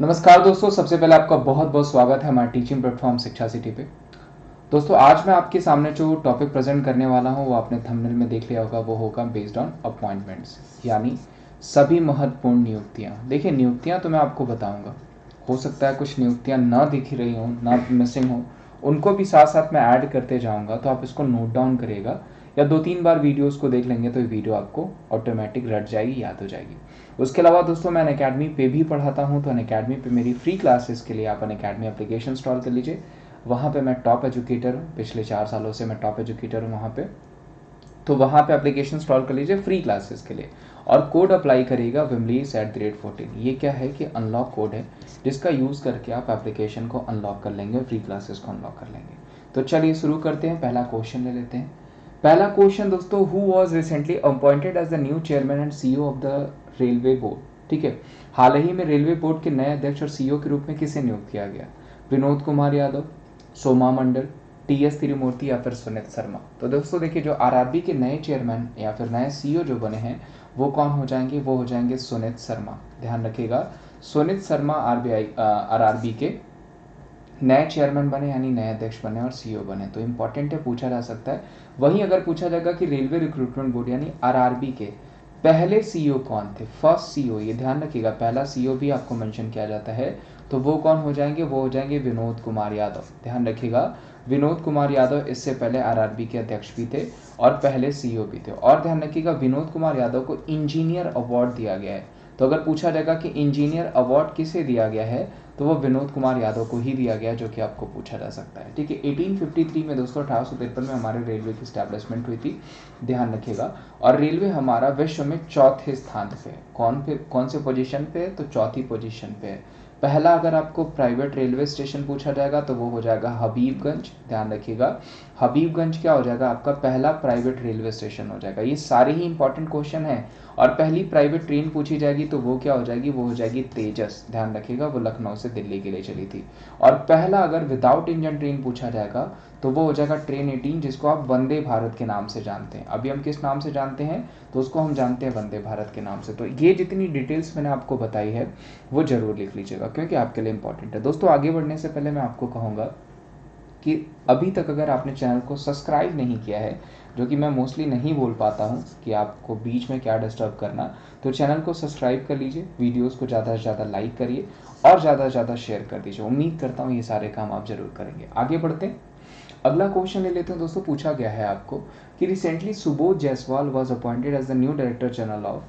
नमस्कार दोस्तों, सबसे पहले आपका बहुत बहुत स्वागत है हमारे टीचिंग प्लेटफॉर्म शिक्षा सिटी पे। दोस्तों, आज मैं आपके सामने जो टॉपिक प्रेजेंट करने वाला हूँ वो आपने थंबनेल में देख लिया होगा। वो होगा बेस्ड ऑन अपॉइंटमेंट्स, यानी सभी महत्वपूर्ण नियुक्तियाँ। देखिए, नियुक्तियाँ तो मैं आपको बताऊँगा, हो सकता है कुछ नियुक्तियाँ ना दिख रही हों, ना मिसिंग हो, उनको भी साथ साथ मैं ऐड करते जाऊँगा। तो आप इसको नोट डाउन करिएगा, या 2-3 बार वीडियोस को देख लेंगे तो ये वीडियो आपको ऑटोमेटिक रट जाएगी, याद हो जाएगी। उसके अलावा दोस्तों, मैं अनअकैडमी पे भी पढ़ाता हूँ, तो अनअकैडमी पे मेरी फ्री क्लासेस के लिए आप अनअकैडमी एप्लीकेशन इंस्टॉल कर लीजिए। वहाँ पे मैं टॉप एजुकेटर हूँ, पिछले 4 सालों से मैं टॉप एजुकेटर हूँ वहाँ पे। तो वहाँ पे एप्लीकेशन इंस्टॉल कर लीजिए फ्री क्लासेस के लिए, और कोड अप्लाई करिएगा wimleys@14। ये क्या है कि अनलॉक कोड है, जिसका यूज़ करके आप एप्लीकेशन को अनलॉक कर लेंगे, फ्री क्लासेस को अनलॉक कर लेंगे। तो चलिए शुरू करते हैं, पहला क्वेश्चन ले लेते हैं। पहला क्वेश्चन दोस्तों, who was recently appointed as the new chairman and CEO of the railway board. ठीक है, हाल ही में रेलवे बोर्ड के नए अध्यक्ष और सीईओ के रूप में किसे नियुक्त किया गया? विनोद कुमार यादव, सोमा मंडल, टी.एस. तिरुमूर्ति या फिर सुनीत शर्मा। तो दोस्तों देखिए, जो आरआरबी के नए चेयरमैन या फिर नए सीईओ जो बने हैं वो कौन हो जाएंगे? वो हो जाएंगे सुनीत शर्मा। ध्यान रखिएगा, सुनीत शर्मा आरआरबी के नए चेयरमैन बने, यानी नए अध्यक्ष बने और सीईओ बने। तो इंपॉर्टेंट है, पूछा जा सकता है। वहीं अगर पूछा जाएगा कि रेलवे रिक्रूटमेंट बोर्ड यानी आरआरबी के पहले सीईओ कौन थे, फर्स्ट सीईओ, ये ध्यान रखिएगा, पहला सीईओ भी आपको मेंशन किया जाता है। तो वो कौन हो जाएंगे? वो हो जाएंगे विनोद कुमार यादव। ध्यान रखिएगा, विनोद कुमार यादव इससे पहले आरआरबी के अध्यक्ष भी थे और पहले सीईओ भी थे। और ध्यान रखिएगा, विनोद कुमार यादव को इंजीनियर अवार्ड दिया गया है। तो अगर पूछा जाएगा कि इंजीनियर अवार्ड किसे दिया गया है, तो वो विनोद कुमार यादव को ही दिया गया, जो कि आपको पूछा जा सकता है। ठीक है, 1853 में दोस्तों, 1853 में हमारे रेलवे की स्टैब्लिशमेंट हुई थी, ध्यान रखिएगा। और रेलवे हमारा विश्व में चौथे स्थान पे है। कौन से पोजीशन पे है? तो चौथी पोजीशन पे है। पहला अगर आपको प्राइवेट रेलवे स्टेशन पूछा जाएगा तो वो हो जाएगा हबीबगंज। ध्यान रखिएगा, हबीबगंज क्या हो जाएगा? आपका पहला प्राइवेट रेलवे स्टेशन हो जाएगा। ये सारे ही इंपॉर्टेंट क्वेश्चन है। और पहली प्राइवेट ट्रेन पूछी जाएगी तो वो क्या हो जाएगी? वो हो जाएगी तेजस। ध्यान रखिएगा, वो लखनऊ से दिल्ली के लिए चली थी। और पहला अगर विदाउट इंजन ट्रेन पूछा जाएगा तो वो हो जाएगा ट्रेन 18, जिसको आप वंदे भारत के नाम से जानते हैं। अभी हम किस नाम से जानते हैं? तो उसको हम जानते हैं वंदे भारत के नाम से। तो ये जितनी डिटेल्स मैंने आपको बताई है वो जरूर लिख लीजिएगा, क्योंकि आपके लिए इंपॉर्टेंट है। दोस्तों, आगे बढ़ने से पहले मैं आपको कहूँगा कि अभी तक अगर आपने चैनल को सब्सक्राइब नहीं किया है, जो कि मैं मोस्टली नहीं बोल पाता हूँ कि आपको बीच में क्या डिस्टर्ब करना, तो चैनल को सब्सक्राइब कर लीजिए, वीडियोस को ज़्यादा से ज़्यादा लाइक करिए और ज़्यादा से ज़्यादा शेयर कर दीजिए। उम्मीद करता हूँ ये सारे काम आप जरूर करेंगे। आगे बढ़ते हैं, अगला क्वेश्चन ले लेते हैं। दोस्तों, पूछा गया है आपको कि recently Subodh Jaiswal was appointed as the new director general of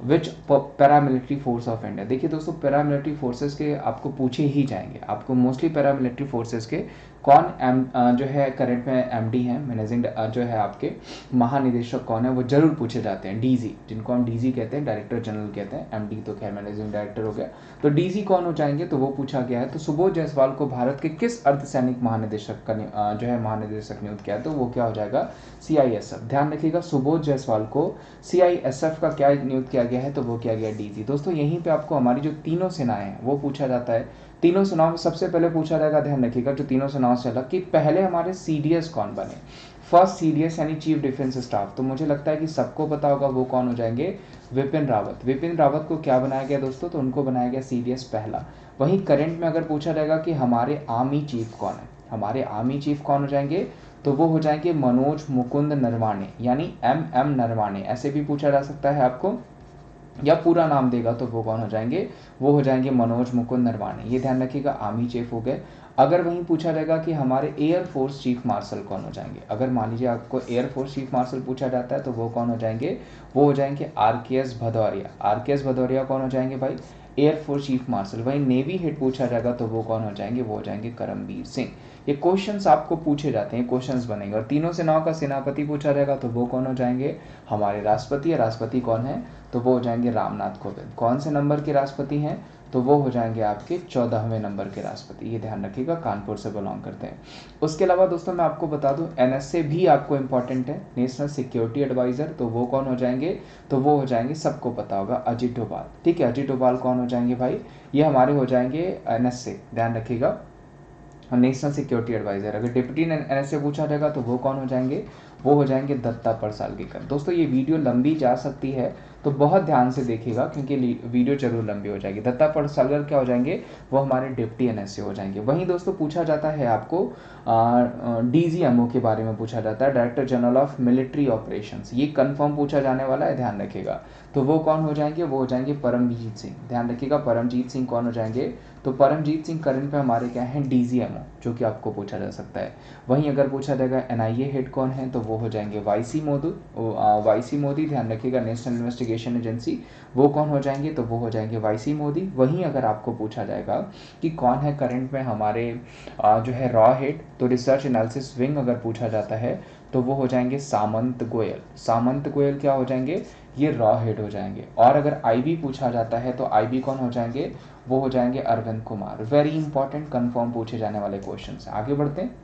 which paramilitary force of India. देखिए दोस्तों, पैरामिलिट्री फोर्सेस के आपको पूछे ही जाएंगे, आपको मोस्टली पैरामिलिट्री फोर्सेस के कौन जो है करंट में एमडी हैं, मैनेजिंग जो है आपके महानिदेशक कौन है, वो जरूर पूछे जाते हैं। डीजी, जिनको हम डीजी कहते हैं, डायरेक्टर जनरल कहते हैं। एमडी तो खैर मैनेजिंग डायरेक्टर हो गया, तो डीजी कौन हो जाएंगे? तो वो पूछा गया है। तो सुबोध जायसवाल को भारत के किस अर्धसैनिक महानिदेशक का जो है महानिदेशक नियुक्त किया है? तो वो क्या हो जाएगा? सीआईएसएफ। ध्यान रखिएगा, सुबोध जायसवाल को सीआईएसएफ का क्या नियुक्त किया गया है? तो वो किया गया डीजी। दोस्तों, यहीं पे आपको हमारी जो तीनों सेनाएं हैं वो पूछा जाता है। तीनों सेनाओं में सबसे पहले पूछा जाएगा, ध्यान रखिएगा, जो तीनों सेनाओं से अलग, कि पहले हमारे सीडीएस कौन बने? फर्स्ट सीडीएस यानी चीफ डिफेंस स्टाफ। तो मुझे लगता है कि सबको पता होगा वो कौन हो जाएंगे? विपिन रावत। विपिन रावत को क्या बनाया गया दोस्तों? तो उनको बनाया गया सीडीएस पहला। वहीं करंट में अगर पूछा जाएगा कि हमारे आर्मी चीफ कौन है, हमारे आर्मी चीफ कौन हो जाएंगे? तो वो हो जाएंगे मनोज मुकुंद नरवाणे, यानी एम नरवाणे। ऐसे भी पूछा जा सकता है आपको, या पूरा नाम देगा तो वो कौन हो जाएंगे? वो हो जाएंगे मनोज मुकुंद नरवाणे। ये ध्यान रखिएगा, आर्मी चीफ हो गए। अगर वहीं पूछा जाएगा कि हमारे एयरफोर्स चीफ मार्शल कौन हो जाएंगे, अगर मान लीजिए आपको एयरफोर्स चीफ मार्शल पूछा जाता है तो वो कौन हो जाएंगे? वो हो जाएंगे आरकेएस भदौरिया। आरकेएस भदौरिया कौन हो जाएंगे भाई? Air force chief marshal. वहीं नेवी हेड पूछा जाएगा तो वो कौन हो जाएंगे? वो हो जाएंगे करमबीर सिंह। ये क्वेश्चंस आपको पूछे जाते हैं, क्वेश्चंस बनेंगे। और तीनों सेनाओं का सेनापति पूछा जाएगा तो वो कौन हो जाएंगे? हमारे राष्ट्रपति। राष्ट्रपति कौन है? तो वो हो जाएंगे रामनाथ कोविंद। कौन से नंबर के राष्ट्रपति हैं? तो वो हो जाएंगे आपके 14वें नंबर के राष्ट्रपति। ये ध्यान रखिएगा, कानपुर से बिलोंग करते हैं। उसके अलावा दोस्तों मैं आपको बता दूं, एनएसए भी आपको इंपॉर्टेंट है, नेशनल सिक्योरिटी एडवाइजर। तो वो कौन हो जाएंगे? तो वो हो जाएंगे, सबको पता होगा, अजित डोभाल। ठीक है, अजित डोभाल कौन हो जाएंगे भाई? ये हमारे हो जाएंगे एनएसए। ध्यान रखिएगा, नेशनल सिक्योरिटी एडवाइजर। अगर डिप्टी एनएसए पूछा जाएगा तो वो कौन हो जाएंगे? वो हो जाएंगे दत्ता परसालगीकर। दोस्तों ये वीडियो लंबी जा सकती है तो बहुत ध्यान से देखिएगा क्योंकि वीडियो जरूर लंबी हो जाएगी। दत्ता परसालगर क्या हो जाएंगे, वो हमारे डिप्टी एनएसए हो जाएंगे। वहीं दोस्तों पूछा जाता है आपको डीजीएमओ के बारे में पूछा जाता है, director general of military operations, ये कंफर्म पूछा जाने वाला है, ध्यान रखिएगा। तो वो कौन हो जाएंगे, वो हो जाएंगे परमजीत सिंह। ध्यान रखिएगा परमजीत सिंह कौन हो जाएंगे, तो परमजीत सिंह करंट पे हमारे क्या हैं, डीजीएमओ, जो कि आपको पूछा जा सकता है। वहीं अगर पूछा जाएगा एनआईए हेड कौन है, तो वो हो जाएंगे वाईसी मोदी। ध्यान रखिएगा नेशनल इन्वेस्टिगेशन एजेंसी, वो कौन हो जाएंगे, तो वो हो जाएंगे वाईसी मोदी। वहीं अगर आपको पूछा जाएगा कि कौन है करंट में हमारे जो है रॉ हेड, तो रिसर्च एनालिसिस विंग अगर पूछा जाता है तो वो हो जाएंगे सामंत गोयल क्या हो जाएंगे, ये रॉ हेड हो जाएंगे। और अगर आईबी पूछा जाता है तो आईबी कौन हो जाएंगे, वो हो जाएंगे Arvind Kumar. Very important confirm पूछे जाने वाले क्वेश्चन है। आगे बढ़ते हैं।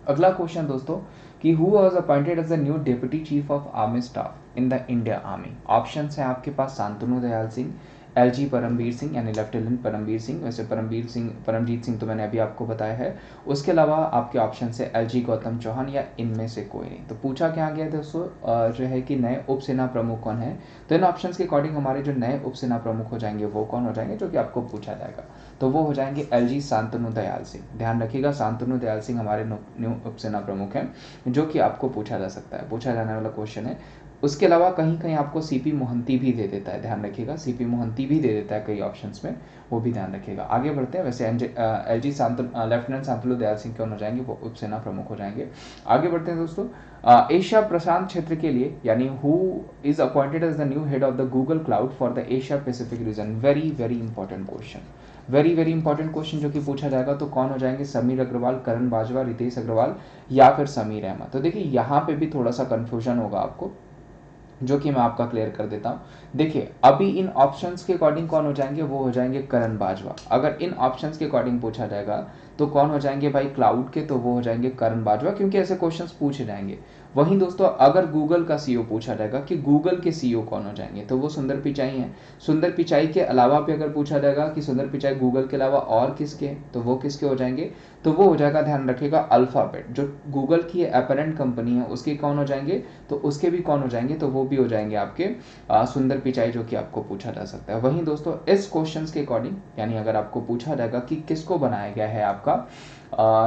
अगला क्वेश्चन दोस्तों कि who was appointed as the new deputy chief of army staff in the India army. Option है आपके पास शांतनु दयाल सिंह, एलजी परमबीर सिंह यानी लेफ्टिनेंट परमबीर सिंह। वैसे परमजीत सिंह तो मैंने अभी आपको बताया है। उसके अलावा आपके ऑप्शन से एलजी गौतम चौहान या इनमें से कोई नहीं। तो पूछा क्या गया दोस्तों जो है कि नए उप सेना प्रमुख कौन है, तो इन ऑप्शन के अकॉर्डिंग हमारे जो नए उप सेना प्रमुख हो जाएंगे वो कौन हो जाएंगे, जो कि आपको पूछा जाएगा, तो वो हो जाएंगे एलजी शांतनु दयाल सिंह। ध्यान रखिएगा शांतनु दयाल सिंह हमारे न्यू उप सेना प्रमुख हैं, जो कि आपको पूछा जा सकता है, पूछा जाने वाला क्वेश्चन है। उसके अलावा कहीं कहीं आपको सीपी मोहंती भी दे देता है, ध्यान रखिएगा सीपी मोहंती भी दे देता है कई ऑप्शंस में, वो भी ध्यान रखिएगा। आगे बढ़ते हैं। वैसे एलजी लेफ्टिनेंट शांतनु दयाल सिंह कौन हो जाएंगे, वो उप सेना प्रमुख हो जाएंगे। आगे बढ़ते हैं दोस्तों। एशिया प्रशांत क्षेत्र के लिए यानी who is appointed as the new head of the Google cloud for the Asia Pacific region. Very very important question, very very important question जो कि पूछा जाएगा। तो कौन हो जाएंगे, समीर अग्रवाल, करण बाजवा, रितेश अग्रवाल या फिर समीर अहमद। तो देखिए यहाँ पे भी थोड़ा सा कंफ्यूजन होगा आपको, जो कि मैं आपका क्लियर कर देता हूँ। देखिए अभी इन ऑप्शंस के अकॉर्डिंग कौन हो जाएंगे, वो हो जाएंगे करण बाजवा। अगर इन ऑप्शंस के अकॉर्डिंग पूछा जाएगा तो कौन हो जाएंगे भाई क्लाउड के, तो वो हो जाएंगे करण बाजवा, क्योंकि ऐसे क्वेश्चंस पूछे जाएंगे। वहीं दोस्तों अगर गूगल का सीईओ पूछा जाएगा कि गूगल के सीईओ कौन हो जाएंगे, तो वो सुंदर पिचाई हैं। सुंदर पिचाई के अलावा भी अगर पूछा जाएगा कि सुंदर पिचाई गूगल के अलावा और किसके, तो वो किसके हो जाएंगे, तो वो हो जाएगा, ध्यान रखिएगा, अल्फाबेट, जो गूगल की एपरेंट कंपनी है उसके कौन हो जाएंगे, तो उसके भी कौन हो जाएंगे, तो वो भी हो जाएंगे आपके सुंदर पिचाई, जो कि आपको पूछा जा सकता है। वहीं दोस्तों इस क्वेश्चन के अकॉर्डिंग यानी अगर आपको पूछा जाएगा कि किसको बनाया गया है आपका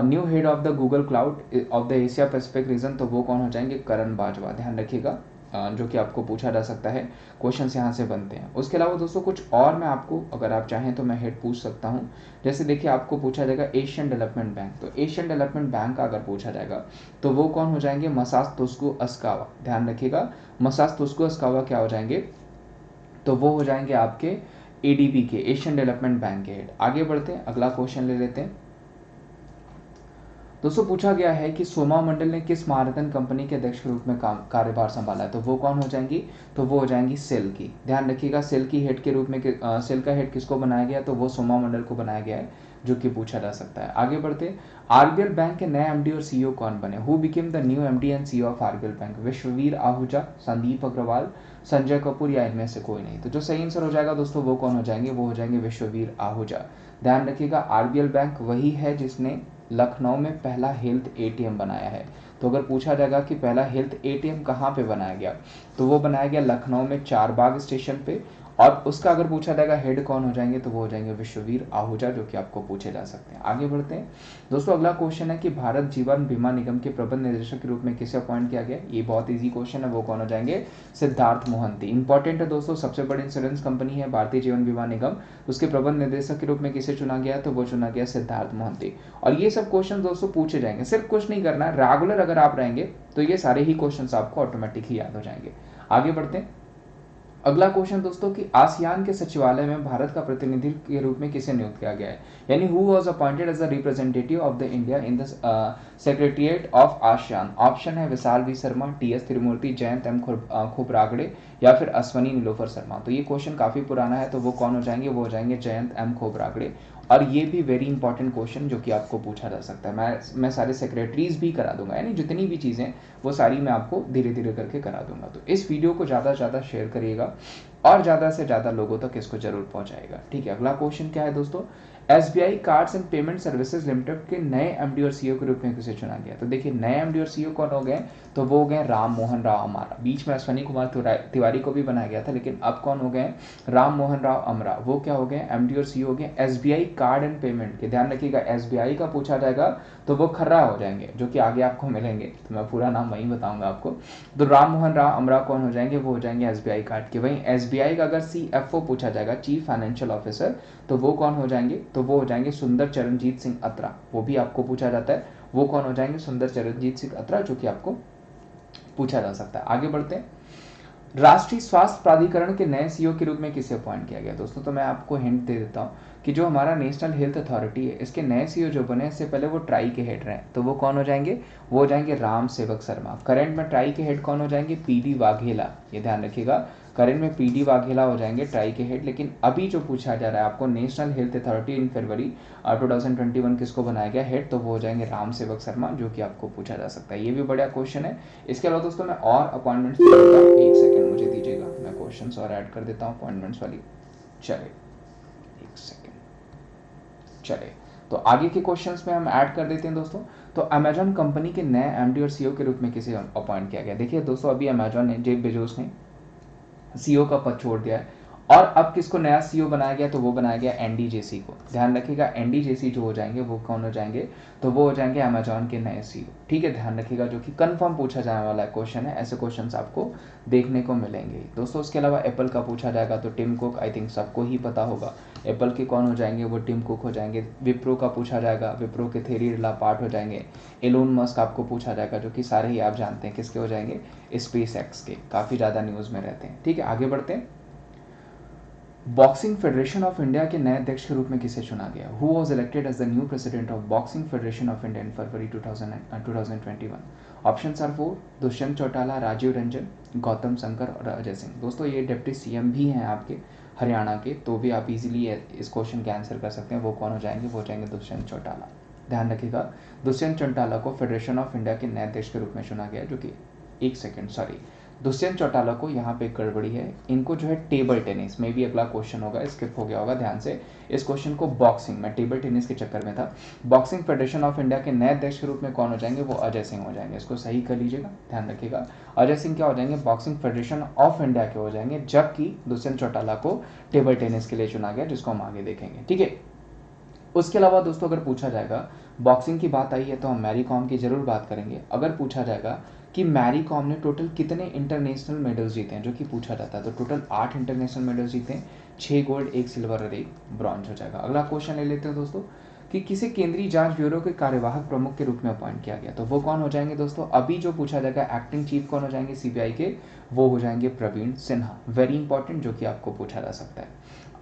new head of the Google cloud of the Asia Pacific reason, तो वो कौन हो जाएंगे, करण बाजवा। ध्यान रखिएगा जो कि आपको पूछा जा सकता है, क्वेश्चंस यहाँ से बनते हैं। उसके अलावा दोस्तों कुछ और मैं आपको अगर आप चाहें तो मैं हेड पूछ सकता हूँ। जैसे देखिए आपको पूछा जाएगा एशियन डेवलपमेंट बैंक, तो एशियन डेवलपमेंट बैंक का अगर पूछा जाएगा तो वो कौन हो जाएंगे, मसात्सुको अस्कावा। ध्यान रखिएगा मसात्सुको अस्कावा क्या हो जाएंगे, तो वो हो जाएंगे आपके एडीबी के, एशियन डेवलपमेंट बैंक के हेड। आगे बढ़ते हैं, अगला क्वेश्चन ले लेते हैं। दोस्तों पूछा गया है कि सोमा मंडल ने किस महारत्न कंपनी के अध्यक्ष के रूप में कार्यभार संभाला है, तो वो कौन हो जाएंगी, तो वो हो जाएंगी सेल की। ध्यान रखिएगा सेल की हेड के रूप में सेल का हेड किसको बनाया गया, तो वो सोमा मंडल को बनाया गया है, जो कि पूछा जा सकता है। आगे बढ़ते, आरबीएल बैंक के नए एमडी और सीईओ कौन बने, who became the new MD and CEO of RBL bank, Vishvavir Ahuja, Sandeep Agarwal, Sanjay Kapoor या इनमें से कोई नहीं। तो जो सही आंसर हो जाएगा दोस्तों वो कौन हो जाएंगे, वो हो जाएंगे विश्ववीर आहूजा। ध्यान रखिएगा आरबीएल बैंक वही है जिसने लखनऊ में पहला हेल्थ एटीएम बनाया है। तो अगर पूछा जाएगा कि पहला हेल्थ एटीएम कहाँ पे बनाया गया, तो वो बनाया गया लखनऊ में चारबाग स्टेशन पे। और उसका अगर पूछा जाएगा हेड कौन हो जाएंगे, तो वो हो जाएंगे विश्ववीर आहूजा, जो कि आपको पूछे जा सकते हैं। आगे बढ़ते हैं दोस्तों, अगला क्वेश्चन है कि भारत जीवन बीमा निगम के प्रबंध निदेशक के रूप में किसे अपॉइंट किया गया। ये बहुत इजी क्वेश्चन है, वो कौन हो जाएंगे, सिद्धार्थ मोहंती। इंपॉर्टेंट है दोस्तों, सबसे बड़ी इंश्योरेंस कंपनी है भारतीय जीवन बीमा निगम, उसके प्रबंध निदेशक के रूप में किसे चुना गया, तो वो चुना गया सिद्धार्थ मोहंती। और ये सब क्वेश्चन दोस्तों पूछे जाएंगे, सिर्फ कुछ नहीं करना है, रेगुलर अगर आप रहेंगे तो ये सारे ही क्वेश्चन आपको ऑटोमेटिक ही याद हो जाएंगे। आगे बढ़ते हैं, अगला क्वेश्चन दोस्तों कि आसियान के सचिवालय में भारत का प्रतिनिधि के रूप में किसे नियुक्त किया गया है, यानी who was appointed as the representative of the India in the secretariat of ASEAN. Option है Vishal V Sharma, TS Tirumurti, Jayant M Khobragade या फिर अश्वनी नीलोफर शर्मा। तो ये क्वेश्चन काफी पुराना है, तो वो कौन हो जाएंगे, वो हो जाएंगे जयंत एम खोबरागड़े। और ये भी वेरी इंपॉर्टेंट क्वेश्चन जो कि आपको पूछा जा सकता है। मैं सारे सेक्रेटरीज भी करा दूंगा, यानी जितनी भी चीज़ें वो सारी मैं आपको धीरे धीरे करके करा दूंगा। तो इस वीडियो को ज़्यादा से ज़्यादा शेयर करिएगा और ज़्यादा से ज़्यादा लोगों तक इसको जरूर पहुंचाएगा। ठीक है, अगला क्वेश्चन क्या है दोस्तों, SBI cards and payment services limited के नए एमडी और सीईओ के रूप में किसे चुना गया? तो देखिए नए एमडी और सीईओ कौन हो गए? तो वो हो गए राम मोहन राव अमरा। बीच में अश्वनी कुमार तिवारी को भी बनाया गया था, लेकिन अब कौन हो गए? राम मोहन राव अमरा। वो क्या हो गए? एमडी और सीईओ हो गए एसबीआई कार्ड एंड पेमेंट के। ध्यान रखिएगा एसबीआई का पूछा जाएगा तो वो खर्रा हो जाएंगे, जो कि आगे आपको मिलेंगे, तो मैं पूरा नाम वही बताऊंगा आपको। तो राम मोहन राव अमरा कौन हो जाएंगे? वो हो जाएंगे एसबीआई कार्ड के। वहीं एसबीआई का अगर सीएफओ पूछा जाएगा, चीफ फाइनेंशियल ऑफिसर, तो वो कौन हो जाएंगे? तो वो हो जाएंगे सुंदर चरणजीत सिंह अत्रा। वो भी आपको पूछा जाता है, वो कौन हो जाएंगे? सुंदर चरणजीत सिंह अत्रा, जो कि आपको पूछा जा सकता है। आगे बढ़ते हैं। राष्ट्रीय स्वास्थ्य प्राधिकरण के नए सीईओ के रूप में किसे अपॉइंट किया गया? दोस्तों तो मैं आपको हिंट दे देता हूँ कि जो हमारा नेशनल हेल्थ अथॉरिटी है, इसके नए सीईओ जो बने, इससे पहले वो ट्राई के हेड रहे, तो वो कौन हो जाएंगे? वो हो जाएंगे राम सेवक शर्मा। करंट में ट्राई के हेड कौन हो जाएंगे? पीडी वाघेला। ये ध्यान रखिएगा, करंट में पीडी वाघेला हो जाएंगे ट्राई के हेड। लेकिन अभी जो पूछा जा रहा है आपको, national health authority in February 2021 किसको बनाया गया हेड? तो वो हो जाएंगे राम सेवक शर्मा, जो कि आपको पूछा जा सकता है। ये भी बढ़िया क्वेश्चन है। इसके अलावा दोस्तों मैं और अपॉइंटमेंट्स, एक सेकंड मुझे दीजिएगा, मैं क्वेश्चंस और ऐड कर देता हूँ अपॉइंटमेंट्स वाली। चले एक सेकंड, चले तो आगे के क्वेश्चंस में हम ऐड कर देते हैं दोस्तों। तो अमेजॉन कंपनी के नए एमडी और सीईओ के रूप में किसे अपॉइंट किया गया? देखिए दोस्तों अभी अमेजॉन ने, जेफ बेजोस ने सीईओ का पद छोड़ दिया है, और अब किसको नया सीईओ बनाया गया? तो वो बनाया गया एनडीजेसी को। ध्यान रखिएगा एनडीजेसी जो हो जाएंगे वो कौन हो जाएंगे? तो वो हो जाएंगे अमेजॉन के नए सीईओ। ठीक है, ध्यान रखिएगा, जो कि कंफर्म पूछा जाने वाला क्वेश्चन है। ऐसे क्वेश्चंस आपको देखने को मिलेंगे दोस्तों। उसके अलावा एप्पल का पूछा जाएगा तो टिम कुक, आई थिंक सबको ही पता होगा एप्पल के कौन हो जाएंगे? वो टिम कुक हो जाएंगे। विप्रो का पूछा जाएगा, विप्रो के थेरी पार्ट हो जाएंगे एलोन मस्क। आपको पूछा जाएगा, जो कि सारे ही आप जानते हैं किसके हो जाएंगे? स्पेस एक्स के, काफ़ी ज़्यादा न्यूज़ में रहते हैं। ठीक है, आगे बढ़ते हैं। बॉक्सिंग फेडरेशन ऑफ इंडिया के नए अध्यक्ष के रूप में किसे चुना गया? Who was elected as the new president of boxing federation of India in February 2021? Option are 4, Dushyant Chautala, Rajiv Ranjan, Gautam Shankar और अजय सिंह। दोस्तों ये डिप्टी सीएम भी हैं आपके हरियाणा के, तो भी आप इजीली इस क्वेश्चन के आंसर कर सकते हैं। वो कौन हो जाएंगे? वो हो जाएंगे दुष्यंत चौटाला। ध्यान रखिएगा दुष्यंत चौटाला को फेडरेशन ऑफ इंडिया के नए अध्यक्ष के रूप में चुना गया, जो कि एक सेकेंड सॉरी, दुष्यंत चौटाला को यहाँ पे गड़बड़ी है, इनको जो है टेबल टेनिस में भी अगला क्वेश्चन होगा, स्किप हो गया होगा, ध्यान से इस क्वेश्चन को, बॉक्सिंग में टेबल टेनिस के चक्कर में था। बॉक्सिंग फेडरेशन ऑफ इंडिया के नए अध्यक्ष के रूप में कौन हो जाएंगे? वो अजय सिंह हो जाएंगे। इसको सही कर लीजिएगा, ध्यान रखिएगा अजय सिंह क्या हो जाएंगे? बॉक्सिंग फेडरेशन ऑफ इंडिया के हो जाएंगे, जबकि दुष्यंत चौटाला को टेबल टेनिस के लिए चुना गया, जिसको हम आगे देखेंगे। ठीक है, उसके अलावा दोस्तों अगर पूछा जाएगा, बॉक्सिंग की बात आई है तो हम मैरी कॉम की जरूर बात करेंगे। अगर पूछा जाएगा कि मैरी कॉम ने टोटल कितने इंटरनेशनल मेडल्स जीते हैं, जो कि पूछा जाता है, तो टोटल 8 इंटरनेशनल मेडल्स जीते हैं, 6 गोल्ड, 1 सिल्वर और 1 ब्रॉन्ज हो जाएगा। अगला क्वेश्चन ले लेते हैं दोस्तों कि किसे केंद्रीय जांच ब्यूरो के कार्यवाहक प्रमुख के रूप में अपॉइंट किया गया? तो वो कौन हो जाएंगे दोस्तों? अभी जो पूछा जाएगा एक्टिंग चीफ कौन हो जाएंगे सीबीआई के? वो हो जाएंगे प्रवीण सिन्हा। वेरी इंपॉर्टेंट, जो कि आपको पूछा जा सकता है।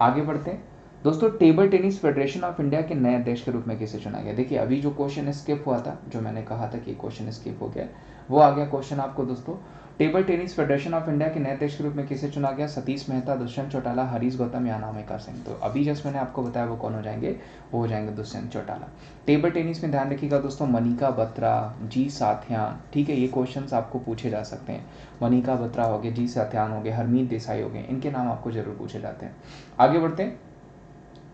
आगे बढ़ते हैं दोस्तों। Table tennis federation of India के नए अध्यक्ष के रूप में किसे चुना गया? देखिए अभी जो क्वेश्चन स्किप हुआ था, जो मैंने कहा था कि क्वेश्चन स्किप हो गया, वो आ गया क्वेश्चन आपको दोस्तों। Table tennis federation of India के नए अध्यक्ष के रूप में किसे चुना गया? सतीश मेहता, दुष्यंत चौटाला, हरीश गौतम या अनामिका सिंह। तो अभी जस्ट मैंने आपको बताया वो कौन हो जाएंगे? वो हो जाएंगे दुष्यंत चौटाला। टेबल टेनिस में ध्यान रखिएगा दोस्तों, मनिका बत्रा, जी साथियान। ठीक है, ये क्वेश्चंस आपको पूछे जा सकते हैं। मनिका बत्रा हो गए, जी साथियान हो गए, हरमीत देसाई हो गए, इनके नाम आपको जरूर पूछे जाते हैं। आगे बढ़ते हैं।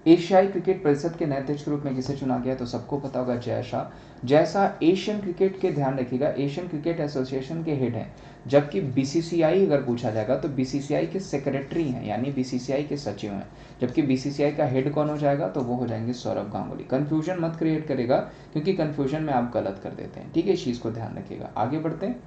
एशियाई क्रिकेट परिषद के नए अध्यक्ष के रूप में किसे चुना गया? तो सबको पता होगा जय शाह। जय शाह एशियन क्रिकेट के, ध्यान रखिएगा, एशियन क्रिकेट एसोसिएशन के हेड हैं, जबकि बीसीसीआई अगर पूछा जाएगा तो बीसीसीआई के सेक्रेटरी हैं, यानी बीसीसीआई के सचिव हैं। जबकि बीसीसीआई का हेड कौन हो जाएगा? तो वो हो जाएंगे सौरभ गांगुली। कंफ्यूजन मत क्रिएट करेगा, क्योंकि कंफ्यूजन में आप गलत कर देते हैं। ठीक है, इस चीज को ध्यान रखिएगा। आगे बढ़ते हैं।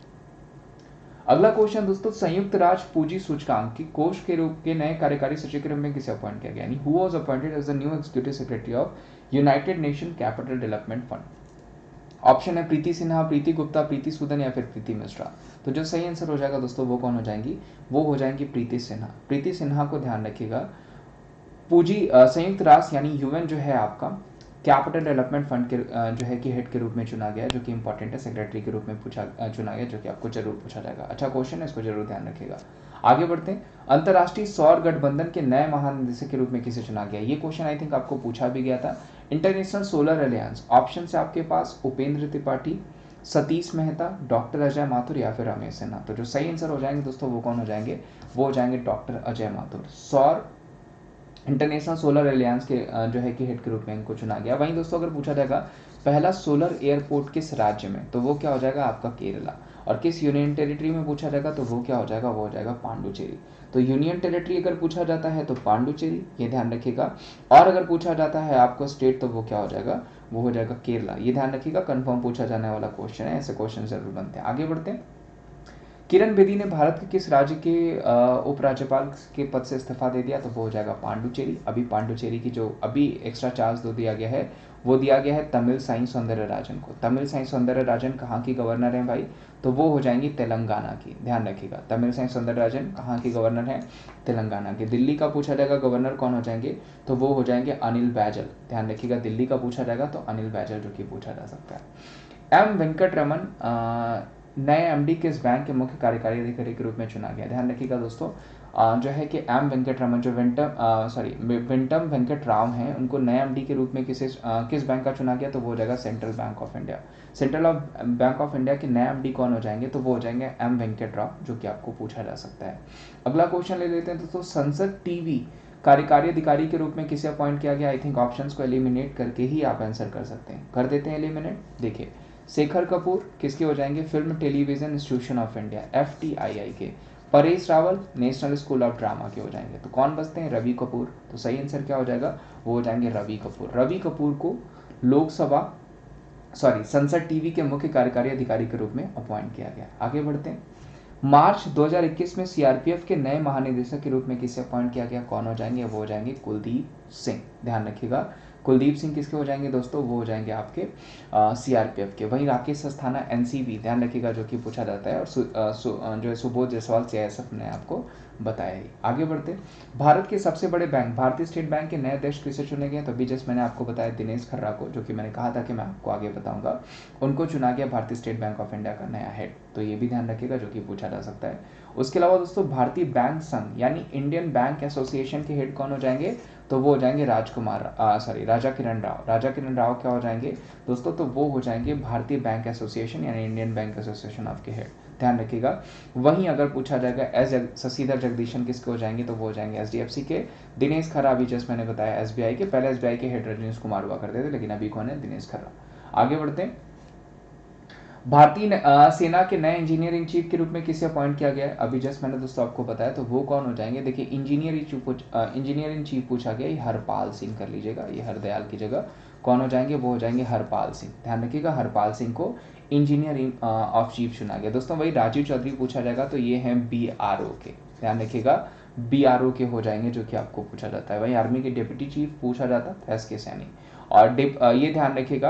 अगला क्वेश्चन दोस्तों, संयुक्त राष्ट्र पूंजी सूचकांक की कोष के रूप के नए कार्यकारी सचिव के रूप में किसे अपॉइंट किया गया? यानी who was appointed as the new executive secretary of United Nation capital development fund? Option है प्रीति सिन्हा, प्रीति गुप्ता, प्रीति सूदन या फिर प्रीति मिश्रा। तो जो सही आंसर हो जाएगा दोस्तों वो कौन हो जाएंगी? वो हो जाएंगी प्रीति सिन्हा। प्रीति सिन्हा को ध्यान रखिएगा, पूंजी संयुक्त राष्ट्र यानी यूएन जो है आपका कैपिटल डेवलपमेंट फंड के जो है कि हेड के रूप में चुना गया, जो कि इंपॉर्टेंट है, सेक्रेटरी के रूप में चुना गया, जो कि आपको जरूर पूछा जाएगा। अच्छा क्वेश्चन है, इसको जरूर ध्यान रखिएगा। आगे बढ़ते हैं। अंतर्राष्ट्रीय सौर गठबंधन के नए महानिदेशक के रूप में किसे चुना गया? ये क्वेश्चन आई थिंक आपको पूछा भी गया था। इंटरनेशनल सोलर अलायंस, ऑप्शन से आपके पास उपेंद्र त्रिपाठी, सतीश मेहता, डॉक्टर अजय माथुर या फिर रमेश सिन्हा। तो जो सही आंसर हो जाएंगे दोस्तों वो कौन हो जाएंगे? वो हो जाएंगे डॉक्टर अजय माथुर। सौर इंटरनेशनल सोलर एलियंस के जो है कि हेड के रूप में इनको चुना गया। वहीं दोस्तों अगर पूछा जाएगा पहला सोलर एयरपोर्ट किस राज्य में, तो वो क्या हो जाएगा आपका केरला। और किस यूनियन टेरिटरी में पूछा जाएगा तो वो क्या हो जाएगा, वो हो जाएगा पांडुचेरी। तो यूनियन टेरिटरी अगर पूछा जाता है तो पांडुचेरी, ये ध्यान रखिएगा। और अगर पूछा जाता है आपको स्टेट तो वो क्या हो जाएगा, वो हो जाएगा केरला। ये ध्यान रखिएगा, कंफर्म पूछा जाने वाला क्वेश्चन है, ऐसे क्वेश्चन जरूर बनते हैं। आगे बढ़ते हैं। किरण बेदी ने भारत के किस राज्य के उपराज्यपाल के पद से इस्तीफा दे दिया, तो वो हो जाएगा पांडुचेरी। अभी पांडुचेरी की जो अभी एक्स्ट्रा चार्ज दो दिया गया है वो दिया गया है तमिल साई सौंदरराजन को। तमिल साई सौंदरराजन कहाँ की गवर्नर है भाई, तो वो हो जाएंगी तेलंगाना की। ध्यान रखिएगा, तमिल साई सौंदरराजन कहाँ की गवर्नर है, तेलंगाना की। दिल्ली का पूछा जाएगा गवर्नर कौन हो जाएंगे, तो वो हो जाएंगे अनिल बैजल। ध्यान रखिएगा, दिल्ली का पूछा जाएगा तो अनिल बैजल जो कि पूछा जा सकता है। एम वेंकटरमन नए एमडी किस बैंक के मुख्य कार्यकारी अधिकारी के रूप में चुना गया। ध्यान रखिएगा दोस्तों, जो है कि एम वेंकटरमन जो विंटम वेंकट राव हैं, उनको नए एमडी के रूप में किस बैंक का चुना गया, तो वो हो जाएगा central bank of India. Central bank of India के नए एमडी कौन हो जाएंगे, तो वो हो जाएंगे एम वेंकट राव, जो कि आपको पूछा जा सकता है। अगला क्वेश्चन ले लेते हैं दोस्तों, संसद टीवी कार्यकारी अधिकारी के रूप में किसे अपॉइंट किया गया। आई थिंक ऑप्शंस को एलिमिनेट करके ही आप आंसर कर सकते हैं, कर देते हैं एलिमिनेट। देखिए, शेखर कपूर किसके हो जाएंगे, film television institution of India FTII के। Paresh Rawal national school of drama के हो जाएंगे। तो कौन बचते हैं, रवि कपूर। तो सही आंसर क्या हो जाएगा, वो हो जाएंगे रवि कपूर। रवि कपूर को संसद टीवी के मुख्य कार्यकारी अधिकारी के रूप में अपॉइंट किया गया। आगे बढ़ते हैं। मार्च 2021 में सीआरपीएफ के नए महानिदेशक के रूप में किसे अपॉइंट किया गया, कौन हो जाएंगे, वो हो जाएंगे कुलदीप सिंह। ध्यान रखिएगा, कुलदीप सिंह किसके हो जाएंगे दोस्तों, वो हो जाएंगे आपके सीआरपीएफ के। वहीं राकेश अस्थाना एनसीबी, ध्यान रखिएगा, जो कि पूछा जाता है। और जो है सुबोध जायसवाल सीआईएसएफ ने आपको बताया ही। आगे बढ़ते, भारत के सबसे बड़े बैंक भारतीय स्टेट बैंक के नए अध्यक्ष किसे चुने गए, तो अभी जस्ट मैंने आपको बताया दिनेश खर्रा को, जो कि मैंने कहा था कि मैं आपको आगे बताऊंगा, उनको चुना गया भारतीय स्टेट बैंक ऑफ इंडिया का नया हेड। तो ये भी ध्यान रखिएगा, जो कि पूछा जा सकता है। उसके अलावा दोस्तों भारतीय बैंक संघ यानी इंडियन बैंक एसोसिएशन के हेड कौन हो जाएंगे, तो वो हो जाएंगे राजा किरण राव। राजा किरण राव क्या हो जाएंगे दोस्तों, तो वो हो जाएंगे भारतीय बैंक एसोसिएशन यानी इंडियन बैंक एसोसिएशन ऑफ के हेड। ध्यान रखिएगा। वहीं अगर पूछा जाएगा शशिधर जगदीशन किसके हो जाएंगे, तो वो हो जाएंगे एचडीएफसी के। दिनेश खर्रा अभी जस्ट मैंने बताया एसबीआई के। पहले एसबीआई के हेड रजनीश कुमार हुआ करते थे, लेकिन अभी कौन है, दिनेश खर्रा। आगे बढ़ते हैं। भारतीय सेना के नए इंजीनियर इन चीफ के रूप में किसे अपॉइंट किया गया है, अभी जस्ट मैंने दोस्तों आपको बताया। तो वो कौन हो जाएंगे, देखिए इंजीनियर इन चीफ पूछा गया, ये हरपाल सिंह कर लीजिएगा, ये हरदयाल की जगह कौन हो जाएंगे, वो हो जाएंगे हरपाल सिंह। ध्यान रखिएगा, हरपाल सिंह को इंजीनियर ऑफ चीफ चुना गया। दोस्तों वही राजीव चौधरी पूछा जाएगा, तो ये हैं BRO के। ध्यान रखिएगा, BRO के हो जाएंगे, जो कि आपको पूछा जाता है। वही आर्मी के डिप्टी चीफ पूछा जाता था SK सैनी। और ये ध्यान रखिएगा,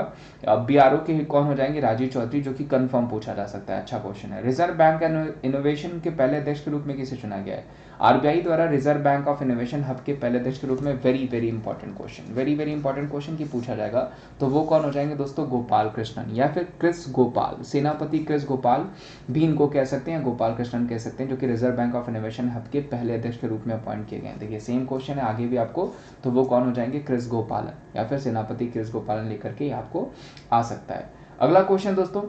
BRO के कौन हो जाएंगे, राजीव चौधरी, जो कि कंफर्म पूछा जा सकता है। अच्छा क्वेश्चन है। रिजर्व बैंक इनोवेशन के पहले अध्यक्ष के रूप में किसे चुना गया है, RBI द्वारा reserve bank of innovation hub के पहले अध्यक्ष के रूप में। Very very important question, very very important question की पूछा जाएगा, तो वो कौन हो जाएंगे दोस्तों, गोपाल कृष्णन या फिर क्रिस गोपाल। सेनापति क्रिस गोपाल भी इनको कह सकते हैं, गोपाल कृष्णन कह सकते हैं, जो कि reserve bank of innovation hub के पहले अध्यक्ष के रूप में अपॉइंट किए गए हैं। देखिए सेम क्वेश्चन है आगे भी आपको, तो वो कौन हो जाएंगे, क्रिस गोपालन या फिर सेनापति क्रिस गोपालन लेकर के आपको आ सकता है। अगला क्वेश्चन दोस्तों,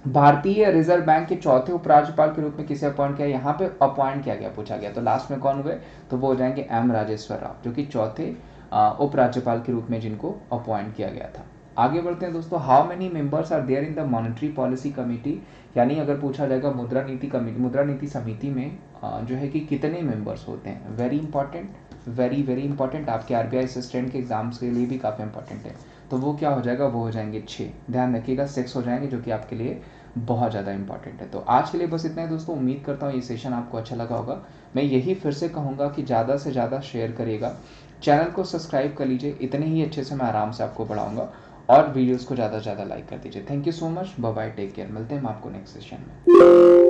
भारतीय रिजर्व बैंक के चौथे उपराज्यपाल के रूप में किसे अपॉइंट किया, यहाँ पे अपॉइंट किया गया पूछा गया, तो लास्ट में कौन हुए, तो वो हो जाएंगे M राजेश्वर राव, जो कि चौथे उपराज्यपाल के रूप में जिनको अपॉइंट किया गया था। आगे बढ़ते हैं दोस्तों, how many members are there in the monetary policy committee, यानी अगर पूछा जाएगा मुद्रा नीति समिति में जो है कि कितने मेंबर्स होते हैं। Very important, very very important, आपके RBI असिस्टेंट के एग्जाम्स के लिए भी काफ़ी इंपॉर्टेंट है। तो वो क्या हो जाएगा, वो हो जाएंगे 6। ध्यान रखिएगा 6 हो जाएंगे, जो कि आपके लिए बहुत ज़्यादा इंपॉर्टेंट है। तो आज के लिए बस इतना है दोस्तों, उम्मीद करता हूँ ये सेशन आपको अच्छा लगा होगा। मैं यही फिर से कहूँगा कि ज़्यादा से ज़्यादा शेयर करिएगा, चैनल को सब्सक्राइब कर लीजिए, इतने ही अच्छे से मैं आराम से आपको पढ़ाऊँगा, और वीडियोज़ को ज़्यादा से ज़्यादा लाइक कर दीजिए। Thank you so much, bye bye, take care, मिलते हैं हम आपको नेक्स्ट सेशन में।